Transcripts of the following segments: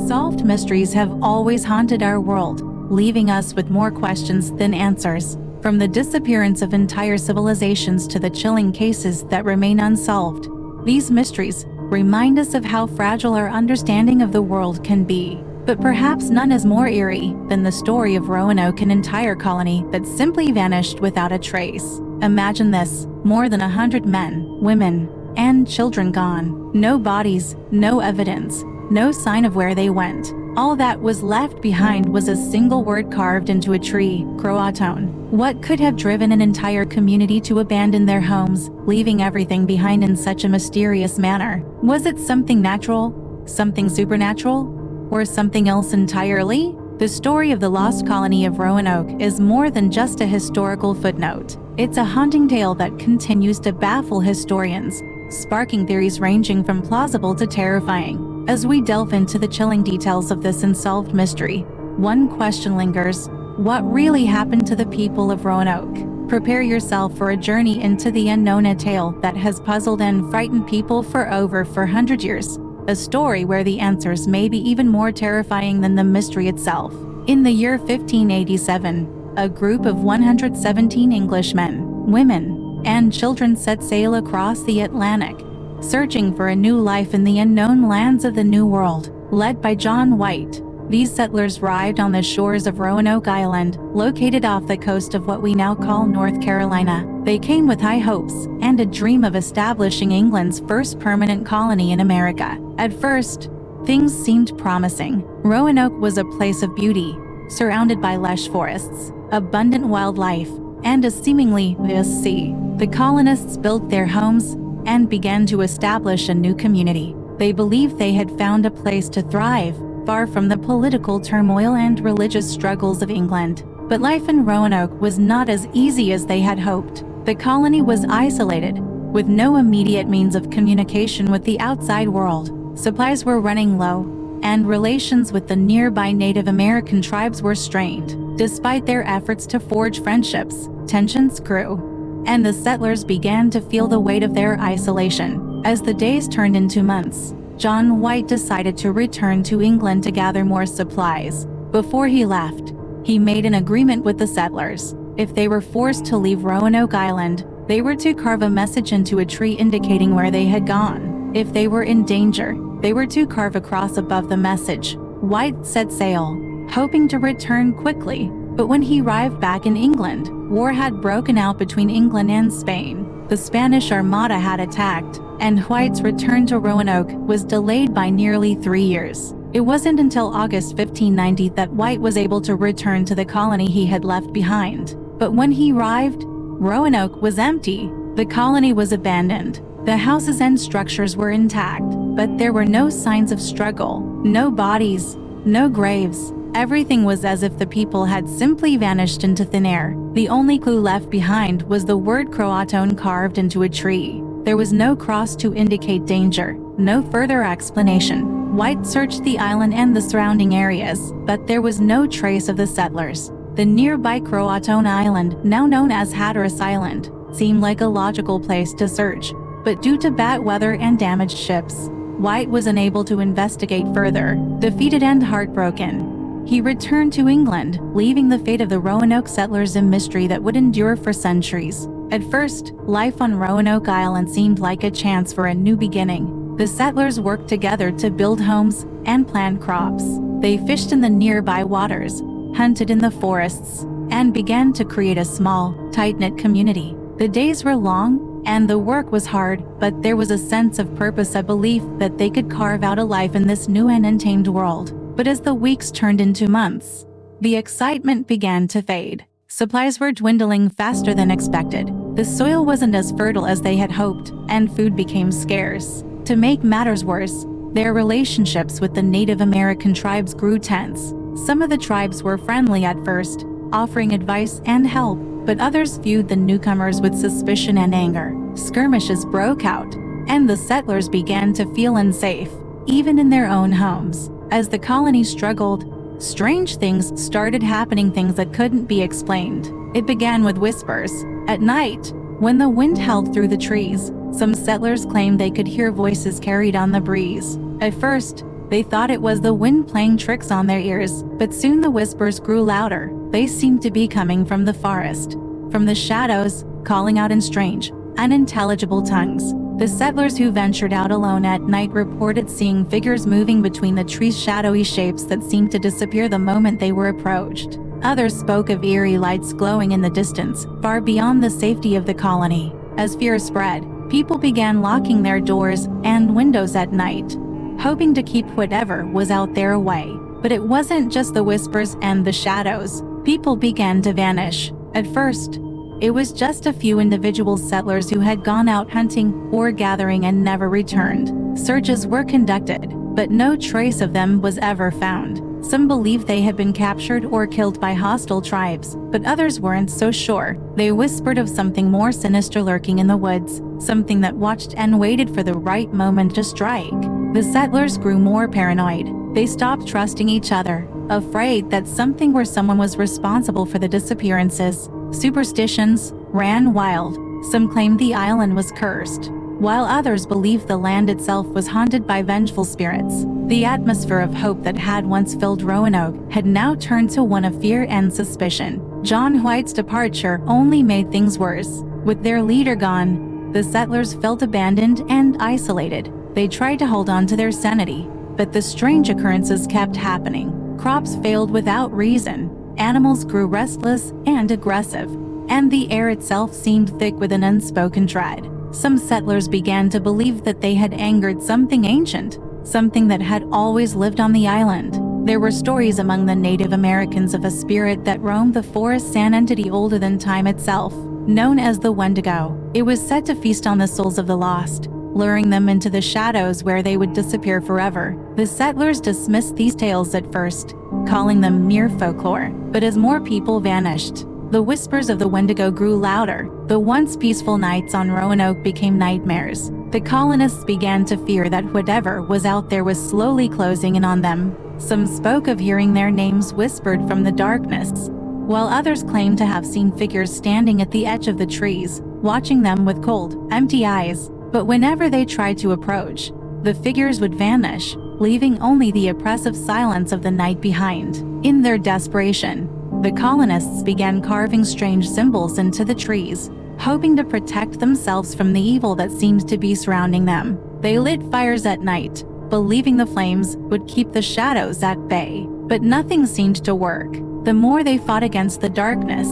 Unsolved mysteries have always haunted our world, leaving us with more questions than answers. From the disappearance of entire civilizations to the chilling cases that remain unsolved, these mysteries remind us of how fragile our understanding of the world can be. But perhaps none is more eerie than the story of Roanoke, an entire colony that simply vanished without a trace. Imagine this: more than 100 men, women, and children gone. No bodies, no evidence, no sign of where they went. All that was left behind was a single word carved into a tree: CROATOAN. What could have driven an entire community to abandon their homes, leaving everything behind in such a mysterious manner? Was it something natural, something supernatural, or something else entirely? The story of the Lost Colony of Roanoke is more than just a historical footnote. It's a haunting tale that continues to baffle historians, sparking theories ranging from plausible to terrifying. As we delve into the chilling details of this unsolved mystery, one question lingers: what really happened to the people of Roanoke? Prepare yourself for a journey into the unknown, a tale that has puzzled and frightened people for over 400 years. A story where the answers may be even more terrifying than the mystery itself. In the year 1587, a group of 117 Englishmen, women, and children set sail across the Atlantic, searching for a new life in the unknown lands of the New World. Led by John White, these settlers arrived on the shores of Roanoke Island, located off the coast of what we now call North Carolina. They came with high hopes and a dream of establishing England's first permanent colony in America. At first, things seemed promising. Roanoke was a place of beauty, surrounded by lush forests, abundant wildlife, and a seemingly vast sea. The colonists built their homes and began to establish a new community. They believed they had found a place to thrive, far from the political turmoil and religious struggles of England. But life in Roanoke was not as easy as they had hoped. The colony was isolated, with no immediate means of communication with the outside world. Supplies were running low, and relations with the nearby Native American tribes were strained. Despite their efforts to forge friendships, tensions grew, and the settlers began to feel the weight of their isolation. As the days turned into months, John White decided to return to England to gather more supplies. Before he left, he made an agreement with the settlers. If they were forced to leave Roanoke Island, they were to carve a message into a tree indicating where they had gone. If they were in danger, they were to carve a cross above the message. White set sail, hoping to return quickly, but when he arrived back in England, war had broken out between England and Spain. The Spanish Armada had attacked, and White's return to Roanoke was delayed by nearly 3 years. It wasn't until August 1590 that White was able to return to the colony he had left behind. But when he arrived, Roanoke was empty. The colony was abandoned. The houses and structures were intact, but there were no signs of struggle, no bodies, no graves. Everything was as if the people had simply vanished into thin air. The only clue left behind was the word CROATOAN carved into a tree. There was no cross to indicate danger, no further explanation. White searched the island and the surrounding areas, but there was no trace of the settlers. The nearby CROATOAN Island, now known as Hatteras Island, seemed like a logical place to search, but due to bad weather and damaged ships, White was unable to investigate further. Defeated and heartbroken, he returned to England, leaving the fate of the Roanoke settlers a mystery that would endure for centuries. At first, life on Roanoke Island seemed like a chance for a new beginning. The settlers worked together to build homes and plant crops. They fished in the nearby waters, hunted in the forests, and began to create a small, tight-knit community. The days were long, and the work was hard, but there was a sense of purpose, a belief that they could carve out a life in this new and untamed world. But as the weeks turned into months, the excitement began to fade. Supplies were dwindling faster than expected. The soil wasn't as fertile as they had hoped, and food became scarce. To make matters worse, their relationships with the Native American tribes grew tense. Some of the tribes were friendly at first, offering advice and help, but others viewed the newcomers with suspicion and anger. Skirmishes broke out, and the settlers began to feel unsafe, even in their own homes. As the colony struggled, strange things started happening, things that couldn't be explained. It began with whispers. At night, when the wind howled through the trees, some settlers claimed they could hear voices carried on the breeze. At first, They thought it was the wind playing tricks on their ears, but soon the whispers grew louder. They seemed to be coming from the forest, from the shadows, calling out in strange, unintelligible tongues. The settlers who ventured out alone at night reported seeing figures moving between the trees, shadowy shapes that seemed to disappear the moment they were approached. Others spoke of eerie lights glowing in the distance, far beyond the safety of the colony. As fear spread, people began locking their doors and windows at night, hoping to keep whatever was out there away. But it wasn't just the whispers and the shadows. People began to vanish. At first, it was just a few individual settlers who had gone out hunting or gathering and never returned. Searches were conducted, but no trace of them was ever found. Some believed they had been captured or killed by hostile tribes, but others weren't so sure. They whispered of something more sinister lurking in the woods, something that watched and waited for the right moment to strike. The settlers grew more paranoid. They stopped trusting each other, afraid that something or someone was responsible for the disappearances. Superstitions ran wild. Some claimed the island was cursed, while others believed the land itself was haunted by vengeful spirits. The atmosphere of hope that had once filled Roanoke had now turned to one of fear and suspicion. John White's departure only made things worse. With their leader gone, the settlers felt abandoned and isolated. They tried to hold on to their sanity, but the strange occurrences kept happening. Crops failed without reason. Animals grew restless and aggressive, and the air itself seemed thick with an unspoken dread. Some settlers began to believe that they had angered something ancient, something that had always lived on the island. There were stories among the Native Americans of a spirit that roamed the forests, an entity older than time itself, known as the Wendigo. It was said to feast on the souls of the lost, luring them into the shadows where they would disappear forever. The settlers dismissed these tales at first, calling them mere folklore. But as more people vanished, the whispers of the Wendigo grew louder. The once peaceful nights on Roanoke became nightmares. The colonists began to fear that whatever was out there was slowly closing in on them. Some spoke of hearing their names whispered from the darkness, while others claimed to have seen figures standing at the edge of the trees, watching them with cold, empty eyes. But whenever they tried to approach, the figures would vanish, leaving only the oppressive silence of the night behind. In their desperation, the colonists began carving strange symbols into the trees, hoping to protect themselves from the evil that seemed to be surrounding them. They lit fires at night, believing the flames would keep the shadows at bay. But nothing seemed to work. The more they fought against the darkness,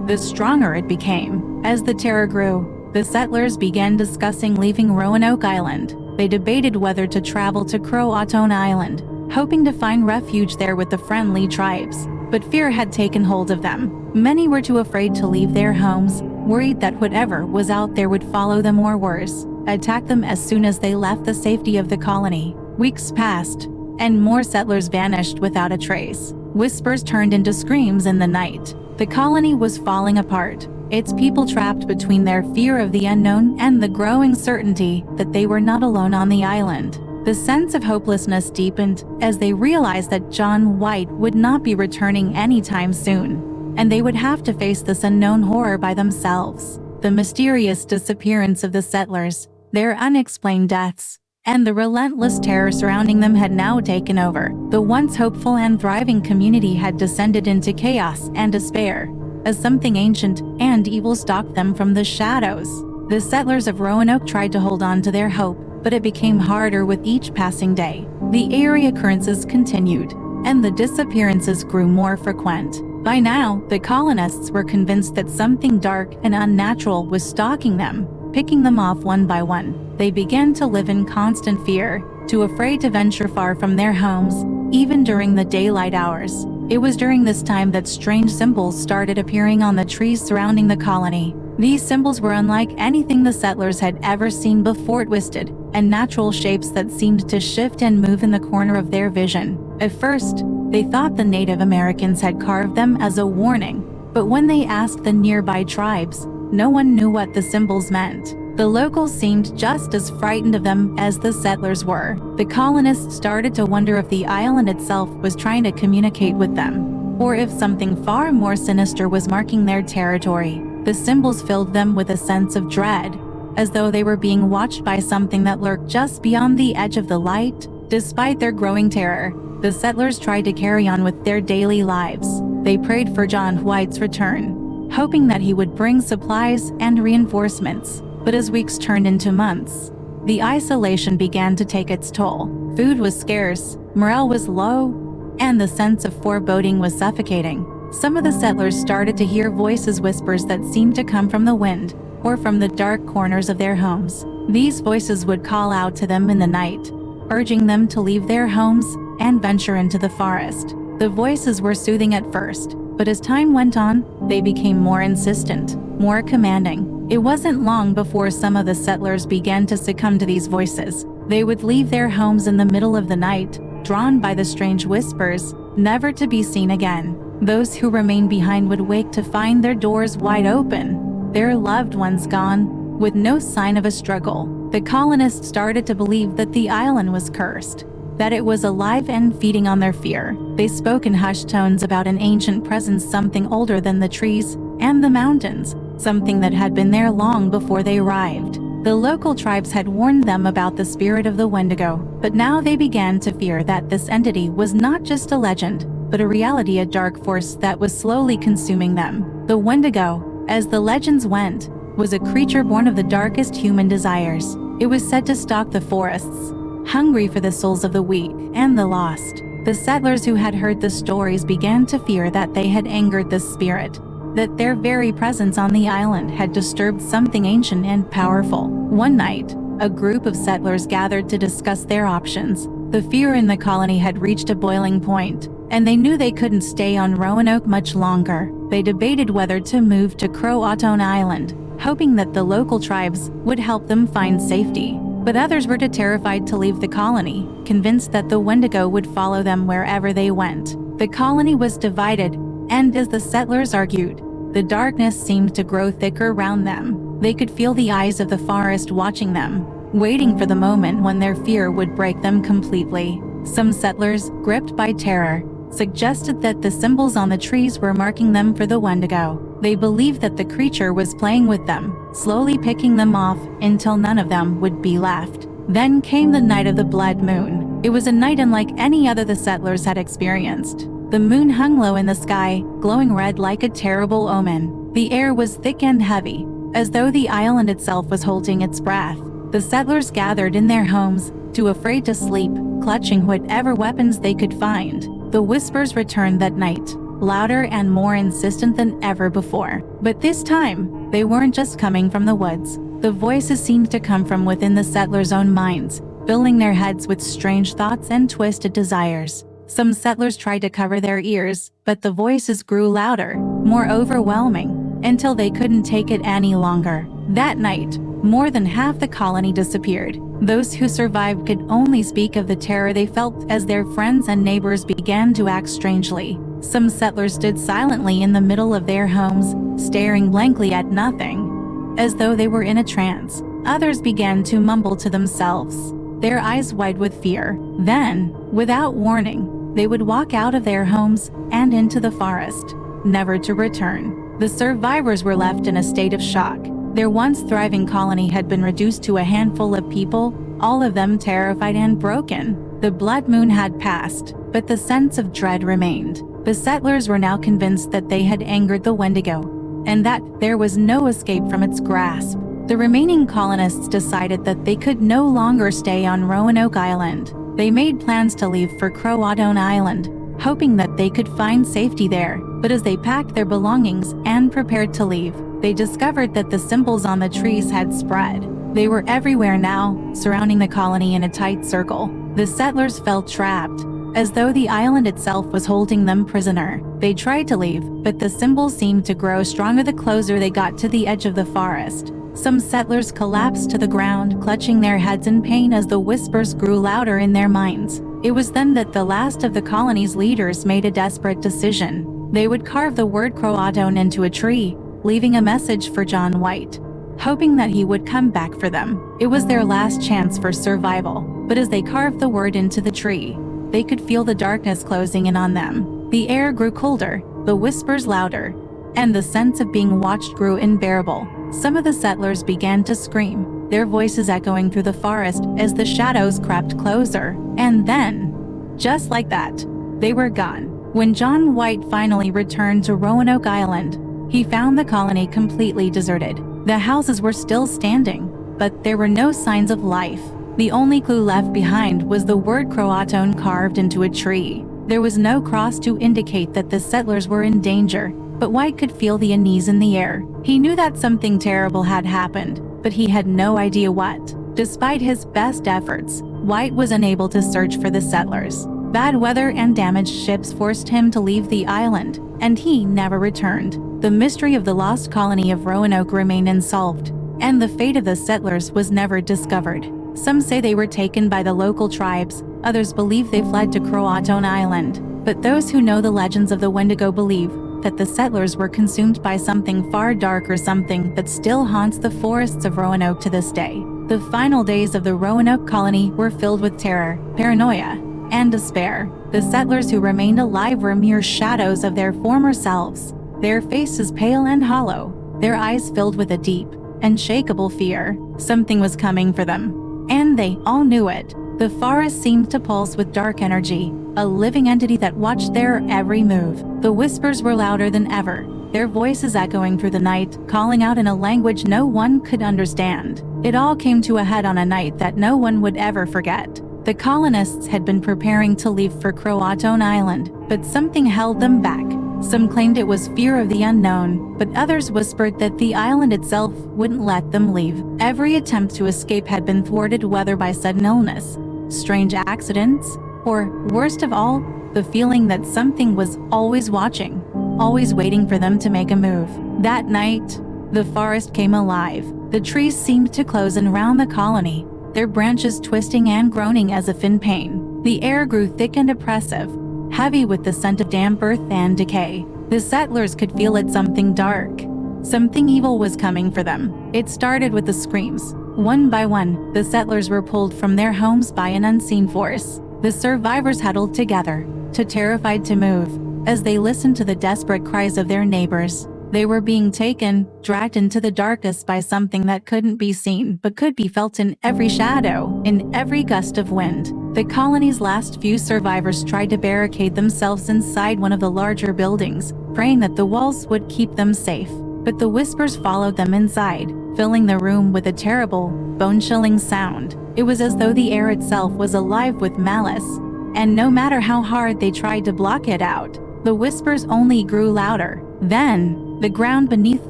the stronger it became. As the terror grew, the settlers began discussing leaving Roanoke Island. They debated whether to travel to CROATOAN Island, hoping to find refuge there with the friendly tribes. But fear had taken hold of them. Many were too afraid to leave their homes, worried that whatever was out there would follow them or worse, attack them as soon as they left the safety of the colony. Weeks passed, and more settlers vanished without a trace. Whispers turned into screams in the night. The colony was falling apart, its people trapped between their fear of the unknown and the growing certainty that they were not alone on the island. The sense of hopelessness deepened as they realized that John White would not be returning anytime soon, and they would have to face this unknown horror by themselves. The mysterious disappearance of the settlers, their unexplained deaths, and the relentless terror surrounding them had now taken over. The once hopeful and thriving community had descended into chaos and despair, as something ancient and evil stalked them from the shadows. The settlers of Roanoke tried to hold on to their hope, but it became harder with each passing day. The eerie occurrences continued, and the disappearances grew more frequent. By now, the colonists were convinced that something dark and unnatural was stalking them, picking them off one by one. They began to live in constant fear, too afraid to venture far from their homes, even during the daylight hours. It was during this time that strange symbols started appearing on the trees surrounding the colony. These symbols were unlike anything the settlers had ever seen before, twisted and natural shapes that seemed to shift and move in the corner of their vision. At first, they thought the Native Americans had carved them as a warning, but when they asked the nearby tribes, no one knew what the symbols meant. The locals seemed just as frightened of them as the settlers were. The colonists started to wonder if the island itself was trying to communicate with them, or if something far more sinister was marking their territory. The symbols filled them with a sense of dread, as though they were being watched by something that lurked just beyond the edge of the light. Despite their growing terror, the settlers tried to carry on with their daily lives. They prayed for John White's return, hoping that he would bring supplies and reinforcements. But as weeks turned into months, the isolation began to take its toll. Food was scarce, morale was low, and the sense of foreboding was suffocating. Some of the settlers started to hear voices, whispers that seemed to come from the wind or from the dark corners of their homes. These voices would call out to them in the night, urging them to leave their homes and venture into the forest. The voices were soothing at first, but as time went on, they became more insistent, more commanding. It wasn't long before some of the settlers began to succumb to these voices. They would leave their homes in the middle of the night, drawn by the strange whispers, never to be seen again. Those who remained behind would wake to find their doors wide open, their loved ones gone, with no sign of a struggle. The colonists started to believe that the island was cursed, that it was alive and feeding on their fear. They spoke in hushed tones about an ancient presence, something older than the trees and the mountains, something that had been there long before they arrived. The local tribes had warned them about the spirit of the Wendigo, but now they began to fear that this entity was not just a legend, but a reality, a dark force that was slowly consuming them. The Wendigo, as the legends went, was a creature born of the darkest human desires. It was said to stalk the forests, hungry for the souls of the weak and the lost. The settlers who had heard the stories began to fear that they had angered this spirit, that their very presence on the island had disturbed something ancient and powerful. One night, a group of settlers gathered to discuss their options. The fear in the colony had reached a boiling point, and they knew they couldn't stay on Roanoke much longer. They debated whether to move to CROATOAN Island, hoping that the local tribes would help them find safety. But others were too terrified to leave the colony, convinced that the Wendigo would follow them wherever they went. The colony was divided, and as the settlers argued, the darkness seemed to grow thicker around them. They could feel the eyes of the forest watching them, waiting for the moment when their fear would break them completely. Some settlers, gripped by terror, suggested that the symbols on the trees were marking them for the Wendigo. They believed that the creature was playing with them, slowly picking them off until none of them would be left. Then came the night of the blood moon. It was a night unlike any other the settlers had experienced. The moon hung low in the sky, glowing red like a terrible omen. The air was thick and heavy, as though the island itself was holding its breath. The settlers gathered in their homes, too afraid to sleep, clutching whatever weapons they could find. The whispers returned that night, louder and more insistent than ever before. But this time, they weren't just coming from the woods. The voices seemed to come from within the settlers' own minds, filling their heads with strange thoughts and twisted desires. Some settlers tried to cover their ears, but the voices grew louder, more overwhelming, until they couldn't take it any longer. That night, more than half the colony disappeared. Those who survived could only speak of the terror they felt as their friends and neighbors began to act strangely. Some settlers stood silently in the middle of their homes, staring blankly at nothing, as though they were in a trance. Others began to mumble to themselves, their eyes wide with fear. Then, without warning, they would walk out of their homes and into the forest, never to return. The survivors were left in a state of shock. Their once thriving colony had been reduced to a handful of people, all of them terrified and broken. The blood moon had passed, but the sense of dread remained. The settlers were now convinced that they had angered the Wendigo, and that there was no escape from its grasp. The remaining colonists decided that they could no longer stay on Roanoke Island. They made plans to leave for CROATOAN Island, hoping that they could find safety there. But as they packed their belongings and prepared to leave, they discovered that the symbols on the trees had spread. They were everywhere now, surrounding the colony in a tight circle. The settlers felt trapped, as though the island itself was holding them prisoner. They tried to leave, but the symbols seemed to grow stronger the closer they got to the edge of the forest. Some settlers collapsed to the ground, clutching their heads in pain as the whispers grew louder in their minds. It was then that the last of the colony's leaders made a desperate decision. They would carve the word CROATOAN into a tree, leaving a message for John White, hoping that he would come back for them. It was their last chance for survival. But as they carved the word into the tree, they could feel the darkness closing in on them. The air grew colder, the whispers louder, and the sense of being watched grew unbearable. Some of the settlers began to scream, their voices echoing through the forest as the shadows crept closer. And then, just like that, they were gone. When John White finally returned to Roanoke Island, he found the colony completely deserted. The houses were still standing, but there were no signs of life. The only clue left behind was the word CROATOAN carved into a tree. There was no cross to indicate that the settlers were in danger, but White could feel the unease in the air. He knew that something terrible had happened, but he had no idea what. Despite his best efforts, White was unable to search for the settlers. Bad weather and damaged ships forced him to leave the island, and he never returned. The mystery of the lost colony of Roanoke remained unsolved, and the fate of the settlers was never discovered. Some say they were taken by the local tribes, others believe they fled to CROATOAN Island. But those who know the legends of the Wendigo believe that the settlers were consumed by something far darker, something that still haunts the forests of Roanoke to this day. The final days of the Roanoke colony were filled with terror, paranoia, and despair. The settlers who remained alive were mere shadows of their former selves, their faces pale and hollow, their eyes filled with a deep, unshakable fear. Something was coming for them, and they all knew it. The forest seemed to pulse with dark energy, a living entity that watched their every move. The whispers were louder than ever, their voices echoing through the night, calling out in a language no one could understand. It all came to a head on a night that no one would ever forget. The colonists had been preparing to leave for CROATOAN Island, but something held them back. Some claimed it was fear of the unknown, but others whispered that the island itself wouldn't let them leave. Every attempt to escape had been thwarted, whether by sudden illness, strange accidents, or, worst of all, the feeling that something was always watching, always waiting for them to make a move. That night, the forest came alive. The trees seemed to close in around the colony, their branches twisting and groaning as if in pain. The air grew thick and oppressive, heavy with the scent of damp earth and decay. The settlers could feel it. Something dark, something evil was coming for them. It started with the screams. One by one, the settlers were pulled from their homes by an unseen force. The survivors huddled together, too terrified to move, as they listened to the desperate cries of their neighbors. They were being taken, dragged into the darkness by something that couldn't be seen but could be felt in every shadow, in every gust of wind. The colony's last few survivors tried to barricade themselves inside one of the larger buildings, praying that the walls would keep them safe. But the whispers followed them inside, filling the room with a terrible, bone-chilling sound. It was as though the air itself was alive with malice, and no matter how hard they tried to block it out, the whispers only grew louder. Then, the ground beneath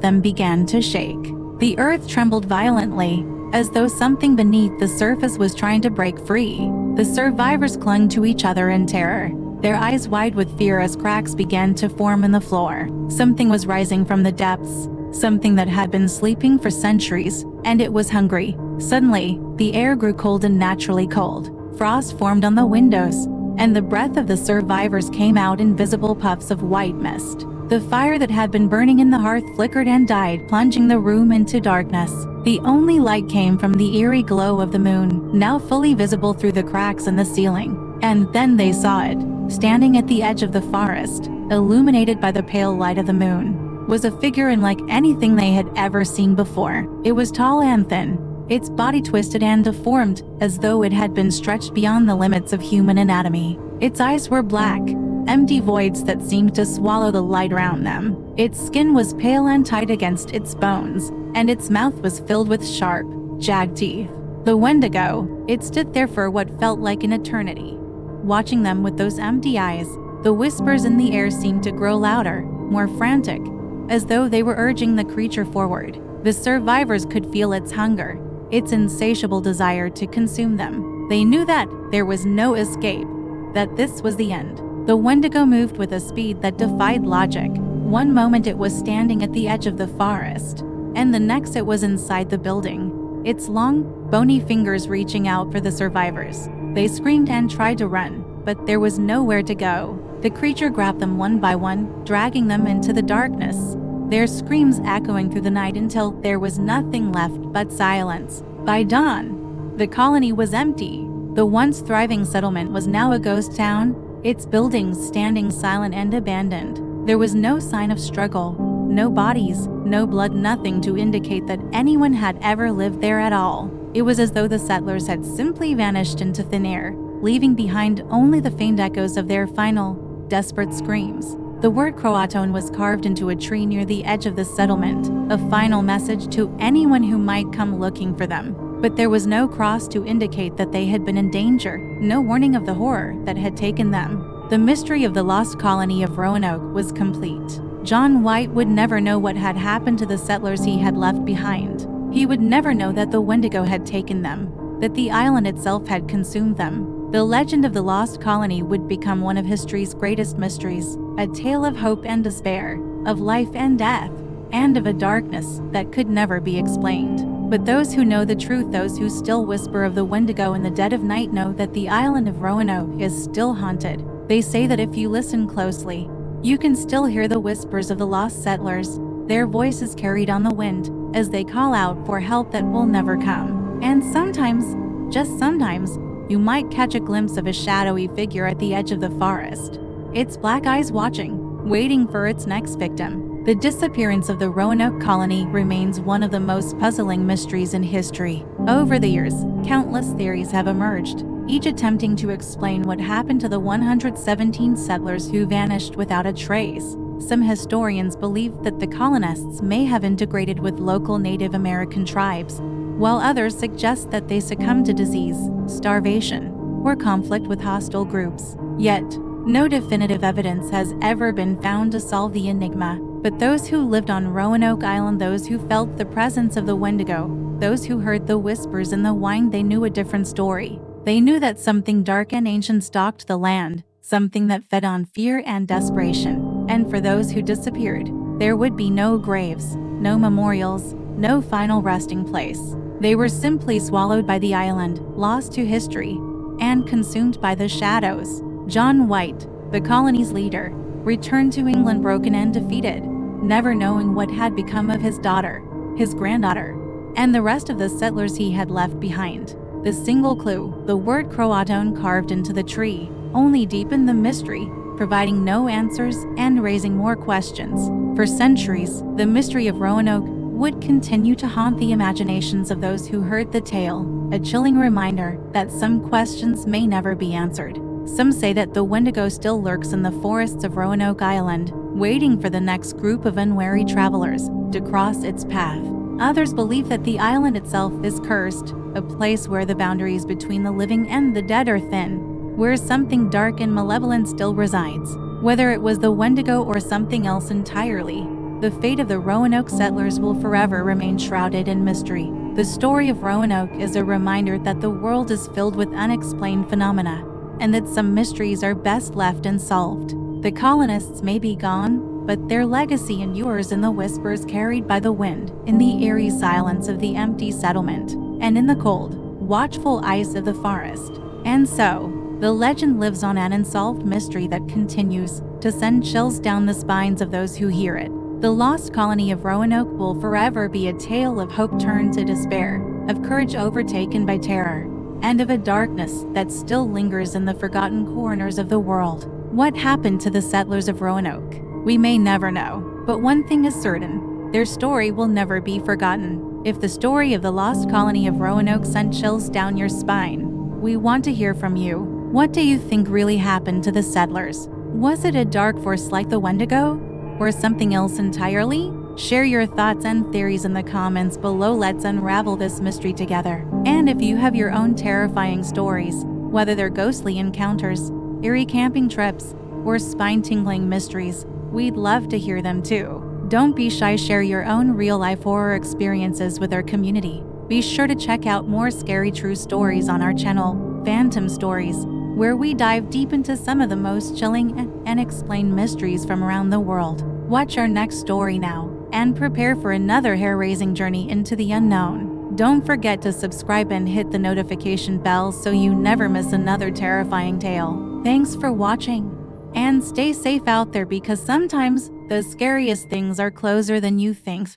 them began to shake. The earth trembled violently, as though something beneath the surface was trying to break free. The survivors clung to each other in terror, their eyes wide with fear as cracks began to form in the floor. Something was rising from the depths, something that had been sleeping for centuries, and it was hungry. Suddenly, the air grew cold, and naturally cold. Frost formed on the windows, and the breath of the survivors came out in visible puffs of white mist. The fire that had been burning in the hearth flickered and died, plunging the room into darkness. The only light came from the eerie glow of the moon, now fully visible through the cracks in the ceiling. And then they saw it. Standing at the edge of the forest, illuminated by the pale light of the moon, was a figure unlike anything they had ever seen before. It was tall and thin, its body twisted and deformed, as though it had been stretched beyond the limits of human anatomy. Its eyes were black, empty voids that seemed to swallow the light around them. Its skin was pale and tight against its bones, and its mouth was filled with sharp, jagged teeth. The Wendigo, it stood there for what felt like an eternity, watching them with those empty eyes. The whispers in the air seemed to grow louder, more frantic, as though they were urging the creature forward. The survivors could feel its hunger, its insatiable desire to consume them. They knew that there was no escape, that this was the end. The Wendigo moved with a speed that defied logic. One moment it was standing at the edge of the forest, and the next it was inside the building, its long, bony fingers reaching out for the survivors. They screamed and tried to run, but there was nowhere to go. The creature grabbed them one by one, dragging them into the darkness, their screams echoing through the night until there was nothing left but silence. By dawn, the colony was empty. The once thriving settlement was now a ghost town, its buildings standing silent and abandoned. There was no sign of struggle, No bodies, no blood, nothing to indicate that anyone had ever lived there at all. It was as though the settlers had simply vanished into thin air, leaving behind only the faint echoes of their final, desperate screams. The word CROATOAN was carved into a tree near the edge of the settlement, a final message to anyone who might come looking for them. But there was no cross to indicate that they had been in danger, no warning of the horror that had taken them. The mystery of the lost colony of Roanoke was complete. John White would never know what had happened to the settlers he had left behind. He would never know that the Wendigo had taken them, that the island itself had consumed them. The legend of the lost colony would become one of history's greatest mysteries, a tale of hope and despair, of life and death, and of a darkness that could never be explained. But those who know the truth, those who still whisper of the Wendigo in the dead of night, know that the island of Roanoke is still haunted. They say that if you listen closely, you can still hear the whispers of the lost settlers, their voices carried on the wind, as they call out for help that will never come. And sometimes, just sometimes, you might catch a glimpse of a shadowy figure at the edge of the forest, its black eyes watching, waiting for its next victim. The disappearance of the Roanoke colony remains one of the most puzzling mysteries in history. Over the years, countless theories have emerged, each attempting to explain what happened to the 117 settlers who vanished without a trace. Some historians believe that the colonists may have integrated with local Native American tribes, while others suggest that they succumbed to disease, starvation, or conflict with hostile groups. Yet, no definitive evidence has ever been found to solve the enigma. But those who lived on Roanoke Island, those who felt the presence of the Wendigo, those who heard the whispers in the wind, they knew a different story. They knew that something dark and ancient stalked the land, something that fed on fear and desperation. And for those who disappeared, there would be no graves, no memorials, no final resting place. They were simply swallowed by the island, lost to history, and consumed by the shadows. John White, the colony's leader, returned to England broken and defeated, never knowing what had become of his daughter, his granddaughter, and the rest of the settlers he had left behind. The single clue, the word CROATOAN carved into the tree, only deepened the mystery, providing no answers and raising more questions. For centuries, the mystery of Roanoke would continue to haunt the imaginations of those who heard the tale, a chilling reminder that some questions may never be answered. Some say that the Wendigo still lurks in the forests of Roanoke Island, waiting for the next group of unwary travelers to cross its path. Others believe that the island itself is cursed, a place where the boundaries between the living and the dead are thin, where something dark and malevolent still resides. Whether it was the Wendigo or something else entirely, the fate of the Roanoke settlers will forever remain shrouded in mystery. The story of Roanoke is a reminder that the world is filled with unexplained phenomena, and that some mysteries are best left unsolved. The colonists may be gone, but their legacy endures in the whispers carried by the wind, in the eerie silence of the empty settlement, and in the cold, watchful ice of the forest. And so, the legend lives on, an unsolved mystery that continues to send chills down the spines of those who hear it. The lost colony of Roanoke will forever be a tale of hope turned to despair, of courage overtaken by terror, and of a darkness that still lingers in the forgotten corners of the world. What happened to the settlers of Roanoke? We may never know, but one thing is certain: their story will never be forgotten. If the story of the lost colony of Roanoke sent chills down your spine, we want to hear from you. What do you think really happened to the settlers? Was it a dark force like the Wendigo? Or something else entirely? Share your thoughts and theories in the comments below. Let's unravel this mystery together. And if you have your own terrifying stories, whether they're ghostly encounters, eerie camping trips, or spine-tingling mysteries, we'd love to hear them too. Don't be shy, share your own real-life horror experiences with our community. Be sure to check out more scary true stories on our channel, Phantom Stories, where we dive deep into some of the most chilling and unexplained mysteries from around the world. Watch our next story now, and prepare for another hair-raising journey into the unknown. Don't forget to subscribe and hit the notification bell so you never miss another terrifying tale. Thanks for watching, and stay safe out there, because sometimes the scariest things are closer than you think.